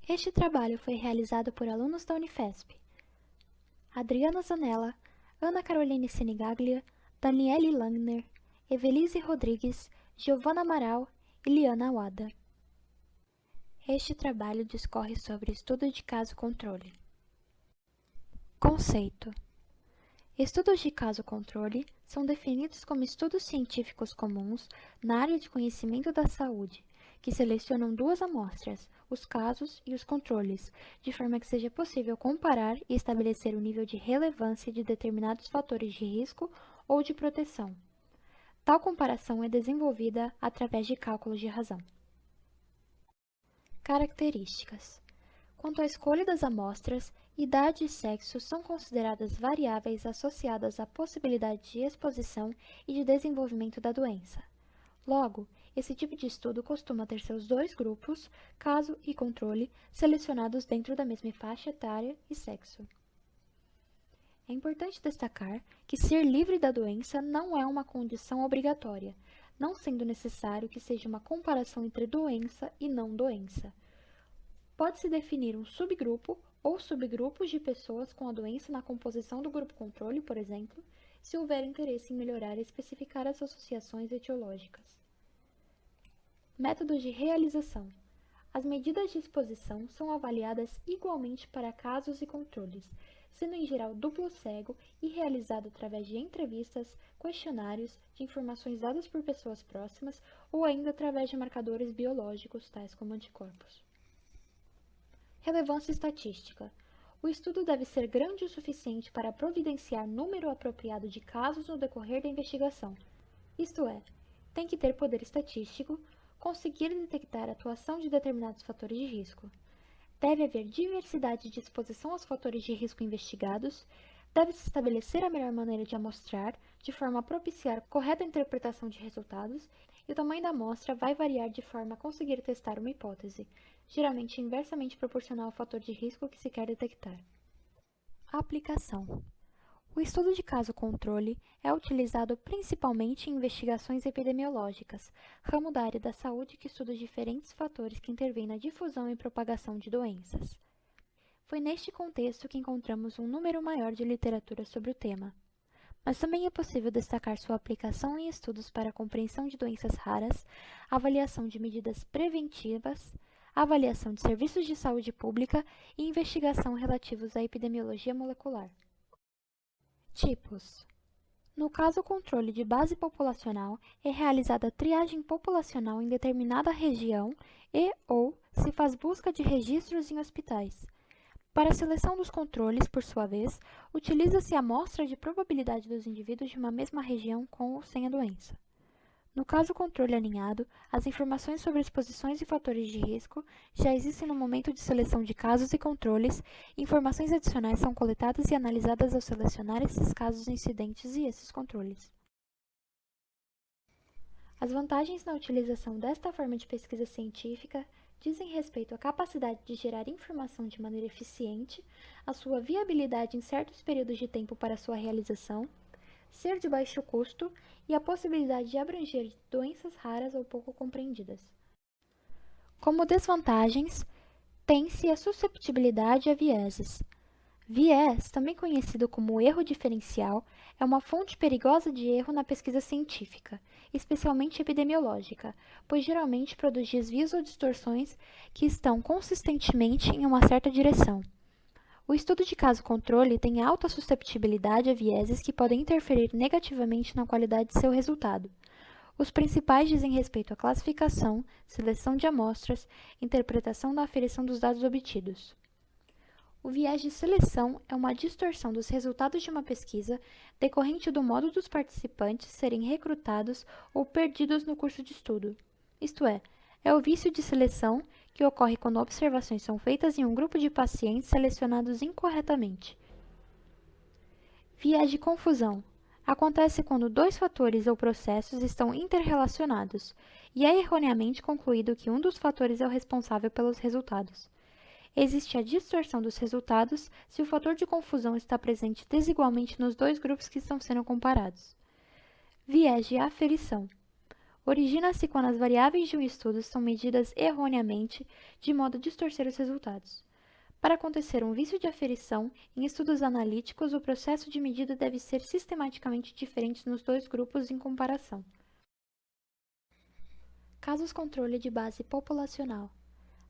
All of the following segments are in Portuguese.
Este trabalho foi realizado por alunos da Unifesp: Adriana Zanella, Ana Caroline Senigaglia, Daniele Langner, Evelise Rodrigues, Giovana Amaral e Liana Wada. Este trabalho discorre sobre estudo de caso-controle. Conceito: estudos de caso-controle são definidos como estudos científicos comuns na área de conhecimento da saúde, que selecionam duas amostras, os casos e os controles, de forma que seja possível comparar e estabelecer o nível de relevância de determinados fatores de risco ou de proteção. Tal comparação é desenvolvida através de cálculos de razão. Características: quanto à escolha das amostras, idade e sexo são consideradas variáveis associadas à possibilidade de exposição e de desenvolvimento da doença. Logo, esse tipo de estudo costuma ter seus dois grupos, caso e controle, selecionados dentro da mesma faixa etária e sexo. É importante destacar que ser livre da doença não é uma condição obrigatória, não sendo necessário que seja uma comparação entre doença e não doença. Pode-se definir um subgrupo ou subgrupos de pessoas com a doença na composição do grupo controle, por exemplo, se houver interesse em melhorar e especificar as associações etiológicas. Métodos de realização: as medidas de exposição são avaliadas igualmente para casos e controles, sendo em geral duplo cego e realizado através de entrevistas, questionários, de informações dadas por pessoas próximas ou ainda através de marcadores biológicos, tais como anticorpos. Relevância estatística: o estudo deve ser grande o suficiente para providenciar número apropriado de casos no decorrer da investigação, isto é, tem que ter poder estatístico, conseguir detectar a atuação de determinados fatores de risco. Deve haver diversidade de exposição aos fatores de risco investigados, deve-se estabelecer a melhor maneira de amostrar, de forma a propiciar correta interpretação de resultados, e o tamanho da amostra vai variar de forma a conseguir testar uma hipótese, geralmente inversamente proporcional ao fator de risco que se quer detectar. Aplicação: o estudo de caso-controle é utilizado principalmente em investigações epidemiológicas, ramo da área da saúde que estuda os diferentes fatores que intervêm na difusão e propagação de doenças. Foi neste contexto que encontramos um número maior de literatura sobre o tema. Mas também é possível destacar sua aplicação em estudos para a compreensão de doenças raras, avaliação de medidas preventivas, avaliação de serviços de saúde pública e investigação relativos à epidemiologia molecular. Tipos: no caso controle de base populacional, é realizada a triagem populacional em determinada região e/ou se faz busca de registros em hospitais. Para a seleção dos controles, por sua vez, utiliza-se a amostra de probabilidade dos indivíduos de uma mesma região com ou sem a doença. No caso controle alinhado, as informações sobre exposições e fatores de risco já existem no momento de seleção de casos e controles, e informações adicionais são coletadas e analisadas ao selecionar esses casos incidentes e esses controles. As vantagens na utilização desta forma de pesquisa científica dizem respeito à capacidade de gerar informação de maneira eficiente, a sua viabilidade em certos períodos de tempo para sua realização, ser de baixo custo e a possibilidade de abranger doenças raras ou pouco compreendidas. Como desvantagens, tem-se a susceptibilidade a vieses. Viés, também conhecido como erro diferencial, é uma fonte perigosa de erro na pesquisa científica, especialmente epidemiológica, pois geralmente produz desvios ou distorções que estão consistentemente em uma certa direção. O estudo de caso-controle tem alta susceptibilidade a vieses que podem interferir negativamente na qualidade de seu resultado. Os principais dizem respeito à classificação, seleção de amostras, interpretação da aferição dos dados obtidos. O viés de seleção é uma distorção dos resultados de uma pesquisa decorrente do modo dos participantes serem recrutados ou perdidos no curso de estudo. Isto é o vício de seleção que ocorre quando observações são feitas em um grupo de pacientes selecionados incorretamente. Viés de confusão. Acontece quando dois fatores ou processos estão interrelacionados e é erroneamente concluído que um dos fatores é o responsável pelos resultados. Existe a distorção dos resultados se o fator de confusão está presente desigualmente nos dois grupos que estão sendo comparados. Viés de aferição. Origina-se quando as variáveis de um estudo são medidas erroneamente, de modo a distorcer os resultados. Para acontecer um vício de aferição, em estudos analíticos, o processo de medida deve ser sistematicamente diferente nos dois grupos em comparação. Casos-controle de base populacional.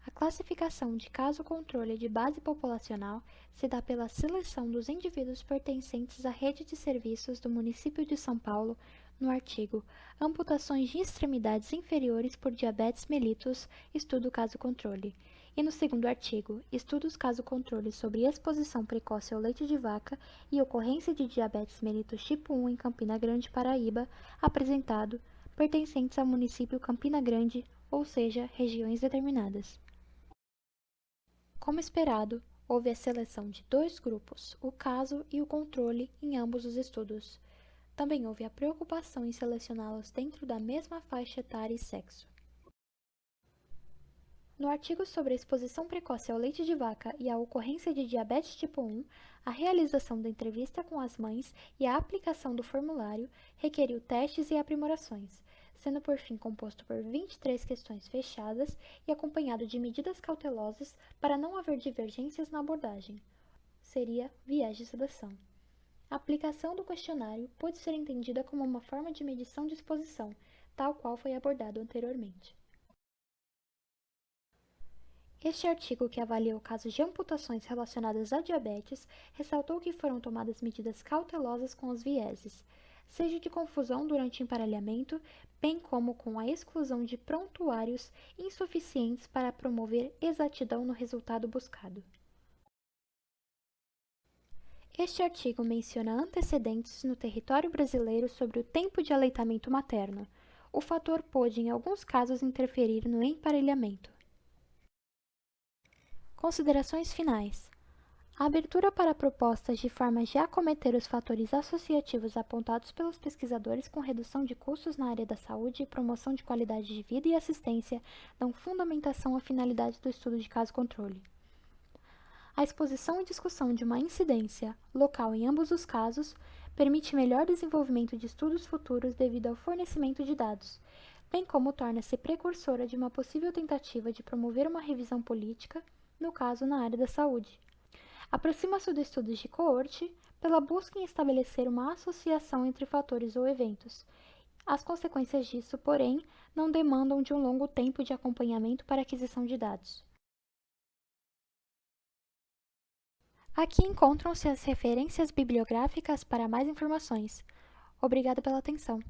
A classificação de caso-controle de base populacional se dá pela seleção dos indivíduos pertencentes à rede de serviços do município de São Paulo no artigo Amputações de extremidades inferiores por diabetes mellitus, estudo caso-controle, e no segundo artigo, Estudos caso-controle sobre exposição precoce ao leite de vaca e ocorrência de diabetes mellitus tipo 1 em Campina Grande, Paraíba, apresentado, pertencentes ao município Campina Grande, ou seja, regiões determinadas. Como esperado, houve a seleção de dois grupos, o caso e o controle, em ambos os estudos. Também houve a preocupação em selecioná-los dentro da mesma faixa etária e sexo. No artigo sobre a exposição precoce ao leite de vaca e a ocorrência de diabetes tipo 1, a realização da entrevista com as mães e a aplicação do formulário requeriu testes e aprimorações, sendo por fim composto por 23 questões fechadas e acompanhado de medidas cautelosas para não haver divergências na abordagem. Seria viés de sedação. A aplicação do questionário pode ser entendida como uma forma de medição de exposição, tal qual foi abordado anteriormente. Este artigo, que avaliou casos de amputações relacionadas a diabetes, ressaltou que foram tomadas medidas cautelosas com os vieses, seja de confusão durante o emparelhamento, bem como com a exclusão de prontuários insuficientes para promover exatidão no resultado buscado. Este artigo menciona antecedentes no território brasileiro sobre o tempo de aleitamento materno. O fator pôde, em alguns casos, interferir no emparelhamento. Considerações finais. A abertura para propostas de formas de acometer os fatores associativos apontados pelos pesquisadores com redução de custos na área da saúde e promoção de qualidade de vida e assistência dão fundamentação à finalidade do estudo de caso-controle. A exposição e discussão de uma incidência local em ambos os casos permite melhor desenvolvimento de estudos futuros devido ao fornecimento de dados, bem como torna-se precursora de uma possível tentativa de promover uma revisão política, no caso na área da saúde. Aproxima-se do estudo de coorte pela busca em estabelecer uma associação entre fatores ou eventos. As consequências disso, porém, não demandam de um longo tempo de acompanhamento para aquisição de dados. Aqui encontram-se as referências bibliográficas para mais informações. Obrigada pela atenção.